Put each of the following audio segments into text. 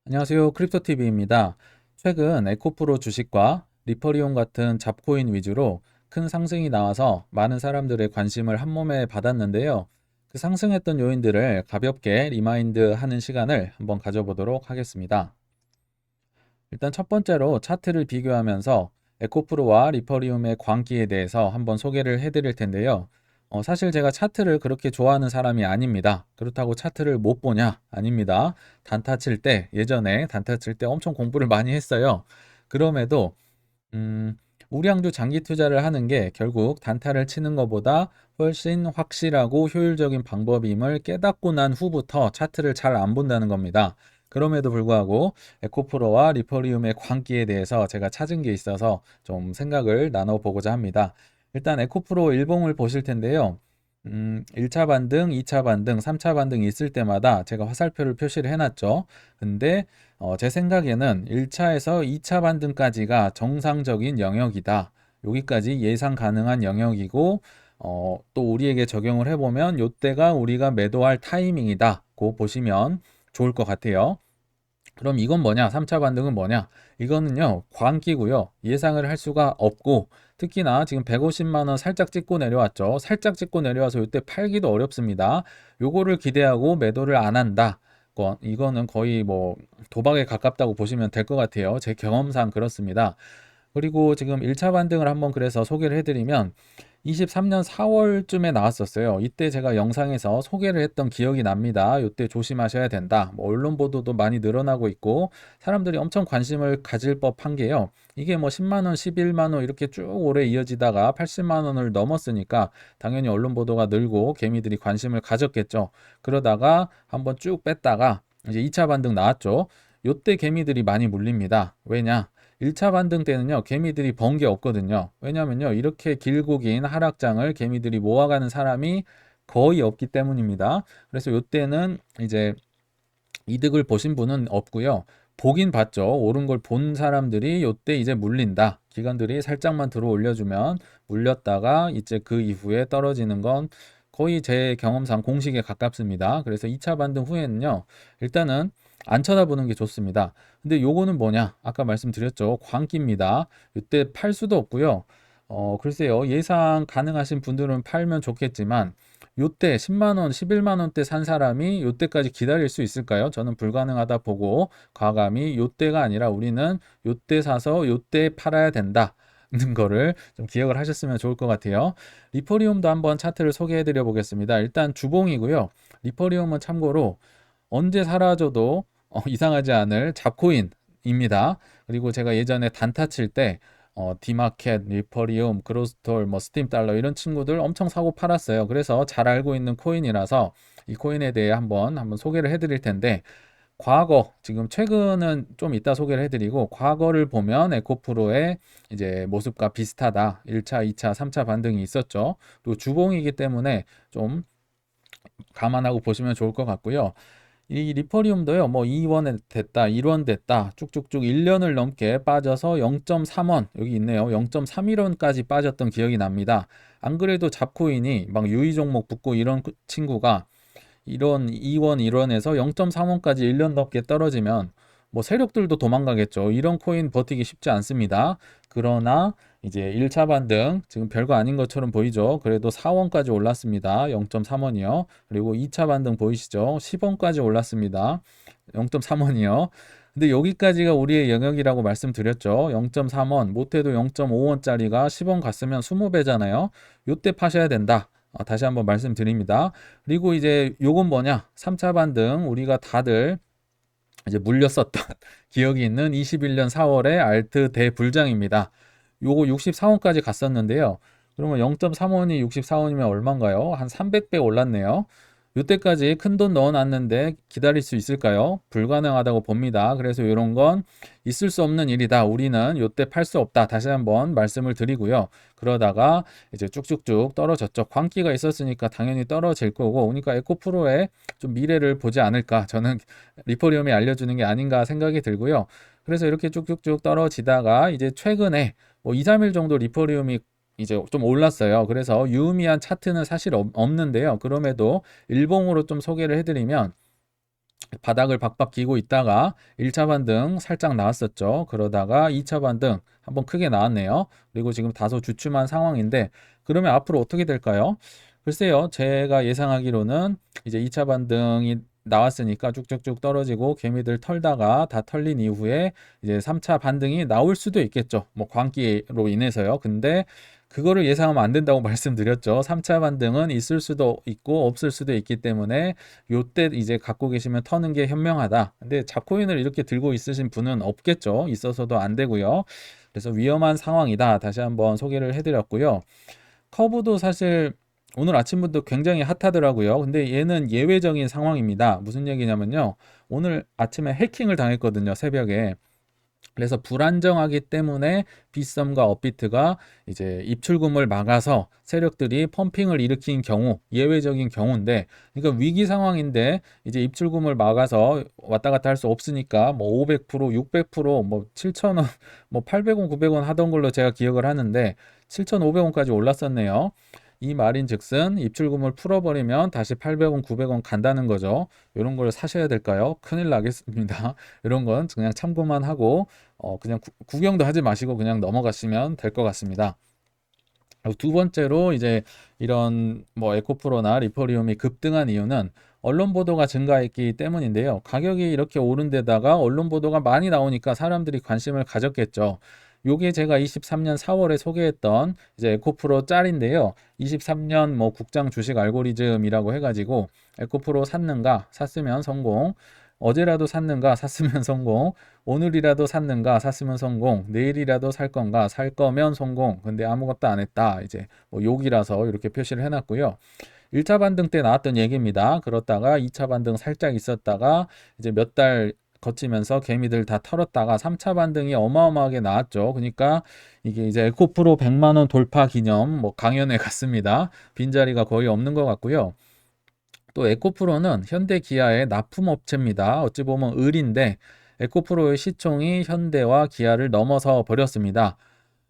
안녕하세요. 크립토TV입니다. 최근 에코프로 주식과 리퍼리온 같은 잡코인 위주로 큰 상승이 나와서 많은 사람들의 관심을 한몸에 받았는데요. 그 상승했던 요인들을 가볍게 리마인드 하는 시간을 한번 가져보도록 하겠습니다. 일단 첫 번째로 차트를 비교하면서 에코프로와 리퍼리움의 광기에 대해서 한번 소개를 해드릴 텐데요. 사실 제가 차트를 그렇게 좋아하는 사람이 아닙니다. 그렇다고 차트를 못 보냐? 아닙니다. 단타 칠 때, 예전에 단타 칠 때 엄청 공부를 많이 했어요. 그럼에도, 음, 우량주 장기 투자를 하는 게 결국 단타를 치는 것보다 훨씬 확실하고 효율적인 방법임을 깨닫고 난 후부터 차트를 잘 안 본다는 겁니다. 그럼에도 불구하고 에코프로와 리퍼리움의 광기에 대해서 제가 찾은 게 있어서 좀 생각을 나눠보고자 합니다. 일단 에코프로 일봉을 보실 텐데요. 1차 반등, 2차 반등, 3차 반등이 있을 때마다 제가 화살표를 표시를 해놨죠. 근데 제 생각에는 1차에서 2차 반등까지가 정상적인 영역이다. 여기까지 예상 가능한 영역이고 또 우리에게 적용을 해보면 요때가 우리가 매도할 타이밍이다. 고 보시면 좋을 것 같아요. 그럼 이건 뭐냐? 3차 반등은 뭐냐? 이거는요, 광기고요. 예상을 할 수가 없고, 특히나 지금 150만 원 살짝 찍고 내려왔죠. 살짝 찍고 내려와서 이때 팔기도 어렵습니다. 요거를 기대하고 매도를 안 한다. 이거는 거의 뭐 도박에 가깝다고 보시면 될 것 같아요. 제 경험상 그렇습니다. 그리고 지금 1차 반등을 한번 그래서 소개를 해드리면 23년 4월쯤에 나왔었어요. 이때 제가 영상에서 소개를 했던 기억이 납니다. 이때 조심하셔야 된다. 뭐 언론 보도도 많이 늘어나고 있고 사람들이 엄청 관심을 가질 법한 게요. 이게 뭐 10만 원, 11만 원 이렇게 쭉 오래 이어지다가 80만 원을 넘었으니까 당연히 언론 보도가 늘고 개미들이 관심을 가졌겠죠. 그러다가 한번 쭉 뺐다가 이제 2차 반등 나왔죠. 요때 개미들이 많이 물립니다. 왜냐? 1차 반등 때는요, 개미들이 번 게 없거든요. 왜냐면요, 이렇게 길고 긴 하락장을 개미들이 모아가는 사람이 거의 없기 때문입니다. 그래서 요때는 이제 이득을 보신 분은 없고요. 보긴 봤죠. 오른 걸 본 사람들이 요때 이제 물린다. 기관들이 살짝만 들어 올려주면 물렸다가 이제 그 이후에 떨어지는 건 거의 제 경험상 공식에 가깝습니다. 그래서 2차 반등 후에는요, 일단은 안 쳐다보는 게 좋습니다. 근데 요거는 뭐냐? 아까 말씀드렸죠. 광기입니다. 이때 팔 수도 없고요. 글쎄요. 예상 가능하신 분들은 팔면 좋겠지만 요때 10만 원, 11만 원대 산 사람이 요때까지 기다릴 수 있을까요? 저는 불가능하다 보고 과감히 요때가 아니라 우리는 요때 사서 요때 팔아야 된다. 는 거를 좀 기억을 하셨으면 좋을 것 같아요. 리퍼리움도 한번 차트를 소개해 드려 보겠습니다. 일단 주봉이고요. 리퍼리움은 참고로 언제 사라져도 이상하지 않을 잡코인입니다. 그리고 제가 예전에 단타 칠 때 디마켓, 리퍼리움, 그로스톨, 뭐 스팀 달러 이런 친구들 엄청 사고 팔았어요. 그래서 잘 알고 있는 코인이라서 이 코인에 대해 한번 소개를 해드릴 텐데 과거 지금 최근은 좀 이따 소개를 해드리고 과거를 보면 에코프로의 이제 모습과 비슷하다. 1차, 2차, 3차 반등이 있었죠. 또 주봉이기 때문에 좀 감안하고 보시면 좋을 것 같고요. 이 리퍼리움도요, 뭐 2원 됐다, 1원 됐다, 쭉쭉쭉 1년을 넘게 빠져서 0.3원, 여기 있네요. 0.31원까지 빠졌던 기억이 납니다. 안 그래도 잡코인이 막 유의 종목 붙고 이런 친구가 이런 2원, 1원에서 0.3원까지 1년 넘게 떨어지면 뭐 세력들도 도망가겠죠. 이런 코인 버티기 쉽지 않습니다. 그러나 이제 1차 반등 지금 별거 아닌 것처럼 보이죠. 그래도 4원까지 올랐습니다. 0.3원이요. 그리고 2차 반등 보이시죠? 10원까지 올랐습니다. 0.3원이요. 근데 여기까지가 우리의 영역이라고 말씀드렸죠. 0.3원, 못해도 0.5원짜리가 10원 갔으면 20배잖아요. 요때 파셔야 된다. 다시 한번 말씀드립니다. 그리고 이제 요건 뭐냐? 3차 반등 우리가 다들 이제 물렸었던 기억이 있는 21년 4월에 알트 대불장입니다. 요거 64원까지 갔었는데요. 그러면 0.3원이 64원이면 얼마인가요? 한 300배 올랐네요. 이때까지 큰 돈 넣어놨는데 기다릴 수 있을까요? 불가능하다고 봅니다. 그래서 이런 건 있을 수 없는 일이다. 우리는 이때 팔 수 없다. 다시 한번 말씀을 드리고요. 그러다가 이제 쭉쭉쭉 떨어졌죠. 광기가 있었으니까 당연히 떨어질 거고, 그러니까 에코프로의 좀 미래를 보지 않을까. 저는 리퍼리움이 알려주는 게 아닌가 생각이 들고요. 그래서 이렇게 쭉쭉쭉 떨어지다가 이제 최근에 뭐 2, 3일 정도 리퍼리움이 이제 좀 올랐어요. 그래서 유의미한 차트는 사실 없는데요. 그럼에도 일봉으로 좀 소개를 해드리면 바닥을 박박 기고 있다가 1차 반등 살짝 나왔었죠. 그러다가 2차 반등 한번 크게 나왔네요. 그리고 지금 다소 주춤한 상황인데 그러면 앞으로 어떻게 될까요? 글쎄요. 제가 예상하기로는 이제 2차 반등이 나왔으니까 쭉쭉쭉 떨어지고 개미들 털다가 다 털린 이후에 이제 3차 반등이 나올 수도 있겠죠. 뭐 광기로 인해서요. 근데 그거를 예상하면 안 된다고 말씀드렸죠. 3차 반등은 있을 수도 있고 없을 수도 있기 때문에 요때 이제 갖고 계시면 터는 게 현명하다. 근데 잡코인을 이렇게 들고 있으신 분은 없겠죠. 있어서도 안 되고요. 그래서 위험한 상황이다. 다시 한번 소개를 해드렸고요. 커브도 사실 오늘 아침부터 굉장히 핫하더라고요. 근데 얘는 예외적인 상황입니다. 무슨 얘기냐면요. 오늘 아침에 해킹을 당했거든요. 새벽에. 그래서 불안정하기 때문에 빗썸과 업비트가 이제 입출금을 막아서 세력들이 펌핑을 일으킨 경우, 예외적인 경우인데, 그러니까 위기 상황인데 이제 입출금을 막아서 왔다 갔다 할 수 없으니까 뭐 500%, 600%뭐 7,000원, 뭐 800원, 900원 하던 걸로 제가 기억을 하는데 7,500원까지 올랐었네요. 이 말인즉슨 입출금을 풀어버리면 다시 800원, 900원 간다는 거죠. 이런 걸 사셔야 될까요? 큰일 나겠습니다. 이런 건 그냥 참고만 하고 그냥 구경도 하지 마시고 그냥 넘어가시면 될 것 같습니다. 두 번째로 이제 이런 뭐 에코프로나 리퍼리움이 급등한 이유는 언론 보도가 증가했기 때문인데요. 가격이 이렇게 오른 데다가 언론 보도가 많이 나오니까 사람들이 관심을 가졌겠죠. 요게 제가 23년 4월에 소개했던 이제 에코프로 짤인데요. 23년 뭐 국장 주식 알고리즘이라고 해가지고 에코프로 샀는가 샀으면 성공, 어제라도 샀는가 샀으면 성공, 오늘이라도 샀는가 샀으면 성공, 내일이라도 살 건가 살 거면 성공. 근데 아무것도 안 했다. 이제 뭐 욕이라서 이렇게 표시를 해놨고요. 1차 반등 때 나왔던 얘기입니다. 그렇다가 2차 반등 살짝 있었다가 이제 몇 달 거치면서 개미들 다 털었다가 3차 반등이 어마어마하게 나왔죠. 그러니까 이게 이제 에코프로 100만 원 돌파 기념 뭐 강연회 갔습니다. 빈자리가 거의 없는 것 같고요. 또 에코프로는 현대 기아의 납품업체입니다. 어찌 보면 을인데 에코프로의 시총이 현대와 기아를 넘어서 버렸습니다.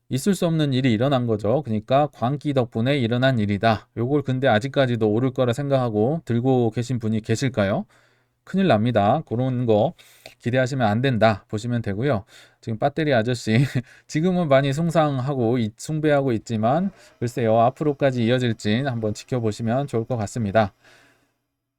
있을 수 없는 일이 일어난 거죠. 그러니까 광기 덕분에 일어난 일이다. 요걸 근데 아직까지도 오를 거라 생각하고 들고 계신 분이 계실까요? 큰일 납니다. 그런 거 기대하시면 안 된다. 보시면 되고요. 지금 배터리 아저씨 지금은 많이 숭상하고 숭배하고 있지만 글쎄요. 앞으로까지 이어질지 한번 지켜보시면 좋을 것 같습니다.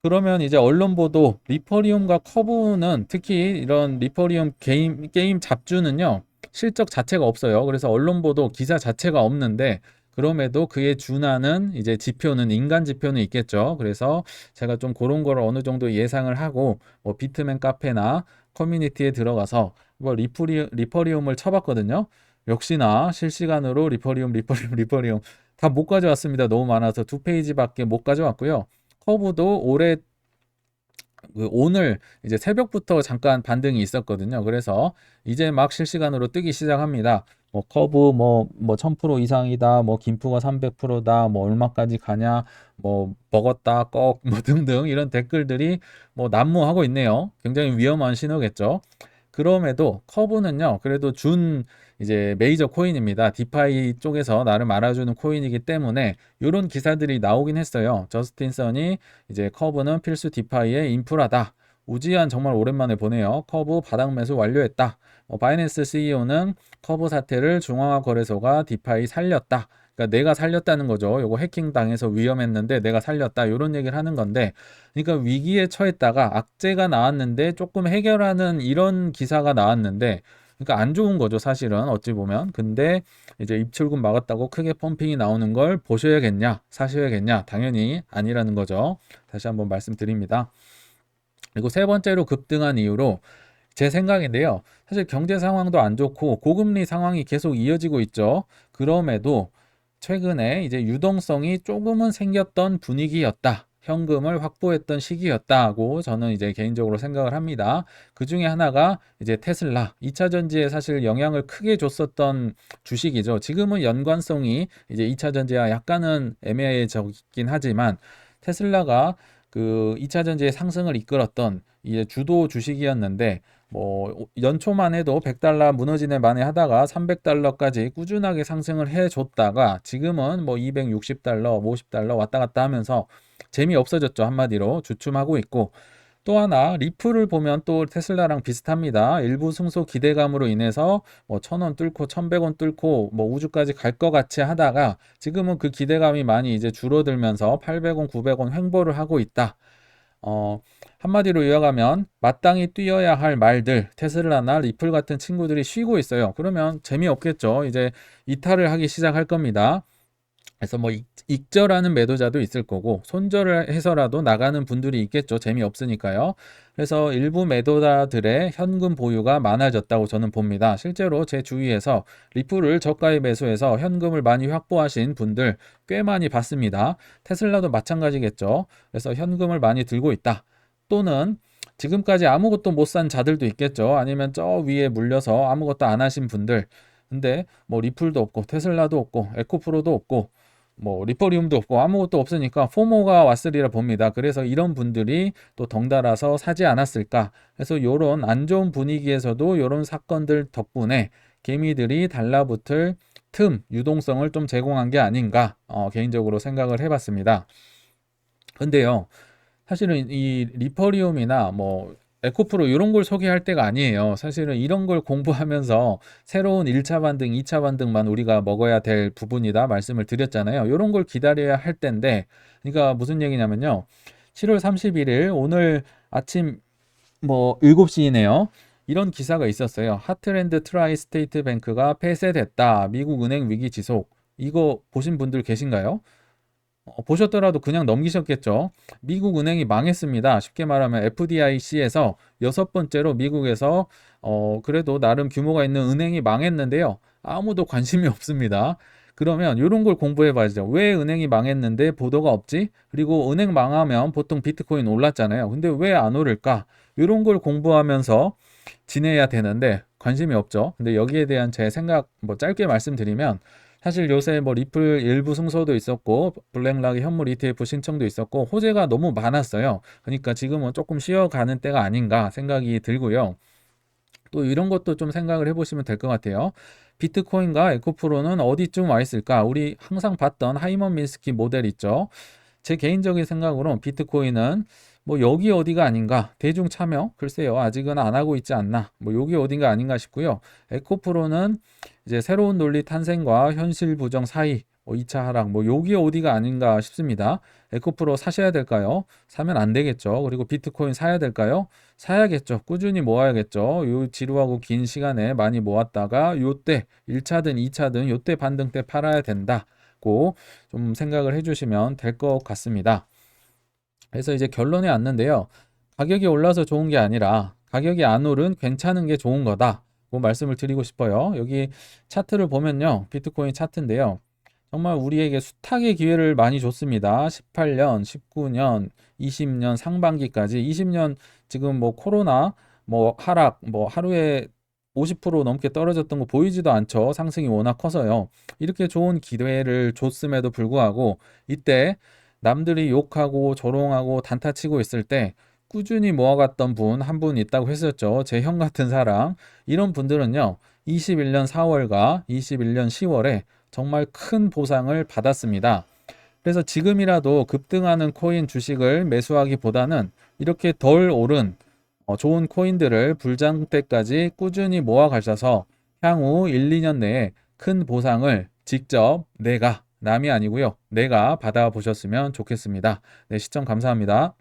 그러면 이제 언론 보도 리퍼리움과 커브는 특히 이런 리퍼리움 게임 잡주는요 실적 자체가 없어요. 그래서 언론 보도 기사 자체가 없는데 그럼에도 그에 준하는 이제 지표는 인간 지표는 있겠죠. 그래서 제가 좀 그런 걸 어느 정도 예상을 하고 뭐 비트맨 카페나 커뮤니티에 들어가서 뭐 리퍼리움을 쳐봤거든요. 역시나 실시간으로 리퍼리움 다 못 가져왔습니다. 너무 많아서 두 페이지밖에 못 가져왔고요. 커브도 올해 오늘 이제 새벽부터 잠깐 반등이 있었거든요. 그래서 이제 막 실시간으로 뜨기 시작합니다. 뭐 커브 뭐 1000% 이상이다. 뭐 김프가 300%다. 뭐 얼마까지 가냐. 뭐 먹었다. 꺽 뭐 등등 이런 댓글들이 뭐 난무하고 있네요. 굉장히 위험한 신호겠죠. 그럼에도 커브는요. 그래도 준 이제 메이저 코인입니다. 디파이 쪽에서 나름 알아주는 코인이기 때문에 이런 기사들이 나오긴 했어요. 저스틴 선이 이제 커브는 필수 디파이의 인프라다. 우지한 정말 오랜만에 보네요. 커브 바닥 매수 완료했다. 바이낸스 CEO는 커브 사태를 중앙화 거래소가 디파이 살렸다. 그러니까 내가 살렸다는 거죠. 요거 해킹 당해서 위험했는데 내가 살렸다. 이런 얘기를 하는 건데, 그러니까 위기에 처했다가 악재가 나왔는데 조금 해결하는 이런 기사가 나왔는데, 그러니까 안 좋은 거죠, 사실은 어찌 보면. 근데 이제 입출금 막았다고 크게 펌핑이 나오는 걸 보셔야겠냐, 사셔야겠냐? 당연히 아니라는 거죠. 다시 한번 말씀드립니다. 그리고 세 번째로 급등한 이유로 제 생각인데요. 사실 경제 상황도 안 좋고 고금리 상황이 계속 이어지고 있죠. 그럼에도 최근에 이제 유동성이 조금은 생겼던 분위기였다. 현금을 확보했던 시기였다고 저는 이제 개인적으로 생각을 합니다. 그 중에 하나가 이제 테슬라 2차 전지에 사실 영향을 크게 줬었던 주식이죠. 지금은 연관성이 이제 2차 전지와 약간은 애매해졌긴 하지만 테슬라가 그 2차 전지의 상승을 이끌었던 이제 주도 주식이었는데 뭐 연초만 해도 100달러 무너지네 만에 하다가 300달러까지 꾸준하게 상승을 해줬다가 지금은 뭐 260달러, 50달러 왔다 갔다 하면서 재미없어졌죠. 한마디로 주춤하고 있고 또 하나 리플을 보면 또 테슬라랑 비슷합니다. 일부 승소 기대감으로 인해서 뭐 1,000원 뚫고 1,100원 뚫고 뭐 우주까지 갈 것 같이 하다가 지금은 그 기대감이 많이 이제 줄어들면서 800원, 900원 횡보를 하고 있다. 어, 한마디로 이어가면 마땅히 뛰어야 할 말들, 테슬라나 리플 같은 친구들이 쉬고 있어요. 그러면 재미없겠죠. 이제 이탈을 하기 시작할 겁니다. 그래서 뭐 익절하는 매도자도 있을 거고 손절을 해서라도 나가는 분들이 있겠죠. 재미없으니까요. 그래서 일부 매도자들의 현금 보유가 많아졌다고 저는 봅니다. 실제로 제 주위에서 리플을 저가에 매수해서 현금을 많이 확보하신 분들 꽤 많이 봤습니다. 테슬라도 마찬가지겠죠. 그래서 현금을 많이 들고 있다. 또는 지금까지 아무것도 못 산 자들도 있겠죠. 아니면 저 위에 물려서 아무것도 안 하신 분들. 근데 뭐 리플도 없고 테슬라도 없고 에코프로도 없고 뭐 리퍼리움도 없고 아무것도 없으니까 포모가 왔으리라 봅니다. 그래서 이런 분들이 또 덩달아서 사지 않았을까. 그래서 이런 안 좋은 분위기에서도 이런 사건들 덕분에 개미들이 달라붙을 틈, 유동성을 좀 제공한 게 아닌가 개인적으로 생각을 해봤습니다. 근데요, 사실은 이 리퍼리움이나 뭐 에코프로 이런 걸 소개할 때가 아니에요. 사실은 이런 걸 공부하면서 새로운 1차 반등, 2차 반등만 우리가 먹어야 될 부분이다 말씀을 드렸잖아요. 이런 걸 기다려야 할 때인데, 그러니까 무슨 얘기냐면요. 7월 31일 오늘 아침 뭐 7시이네요. 이런 기사가 있었어요. 하트랜드 트라이스테이트 뱅크가 폐쇄됐다. 미국 은행 위기 지속. 이거 보신 분들 계신가요? 보셨더라도 그냥 넘기셨겠죠. 미국 은행이 망했습니다. 쉽게 말하면 FDIC에서 여섯 번째로 미국에서 그래도 나름 규모가 있는 은행이 망했는데요. 아무도 관심이 없습니다. 그러면 이런 걸 공부해 봐야죠. 왜 은행이 망했는데 보도가 없지? 그리고 은행 망하면 보통 비트코인 올랐잖아요. 근데 왜 안 오를까? 이런 걸 공부하면서 지내야 되는데 관심이 없죠. 근데 여기에 대한 제 생각 뭐 짧게 말씀드리면 사실 요새 뭐 리플 일부 승소도 있었고 블랙락의 현물 ETF 신청도 있었고 호재가 너무 많았어요. 그러니까 지금은 조금 쉬어가는 때가 아닌가 생각이 들고요. 또 이런 것도 좀 생각을 해보시면 될 것 같아요. 비트코인과 에코프로는 어디쯤 와 있을까? 우리 항상 봤던 하이먼 미스키 모델 있죠. 제 개인적인 생각으로 비트코인은 뭐 여기 어디가 아닌가, 대중 참여 글쎄요 아직은 안 하고 있지 않나, 뭐 여기 어딘가 아닌가 싶고요. 에코프로는 이제 새로운 논리 탄생과 현실 부정 사이, 뭐 2차 하락, 뭐 여기 어디가 아닌가 싶습니다. 에코프로 사셔야 될까요? 사면 안 되겠죠. 그리고 비트코인 사야 될까요? 사야겠죠. 꾸준히 모아야겠죠. 요 지루하고 긴 시간에 많이 모았다가 요때 1차든 2차든 요때 반등 때 팔아야 된다고 좀 생각을 해주시면 될 것 같습니다. 그래서 이제 결론에 왔는데요. 가격이 올라서 좋은 게 아니라 가격이 안 오른 괜찮은 게 좋은 거다. 고 말씀을 드리고 싶어요. 여기 차트를 보면요. 비트코인 차트인데요. 정말 우리에게 수탁의 기회를 많이 줬습니다. 18년, 19년, 20년 상반기까지 20년 지금 뭐 코로나 뭐 하락 뭐 하루에 50% 넘게 떨어졌던 거 보이지도 않죠. 상승이 워낙 커서요. 이렇게 좋은 기회를 줬음에도 불구하고 이때 남들이 욕하고 조롱하고 단타치고 있을 때 꾸준히 모아갔던 분 한 분 있다고 했었죠. 제 형 같은 사람. 이런 분들은요. 21년 4월과 21년 10월에 정말 큰 보상을 받았습니다. 그래서 지금이라도 급등하는 코인 주식을 매수하기보다는 이렇게 덜 오른 좋은 코인들을 불장 때까지 꾸준히 모아 가셔서 향후 1, 2년 내에 큰 보상을 직접 내가 남이 아니고요. 내가 받아보셨으면 좋겠습니다. 네, 시청 감사합니다.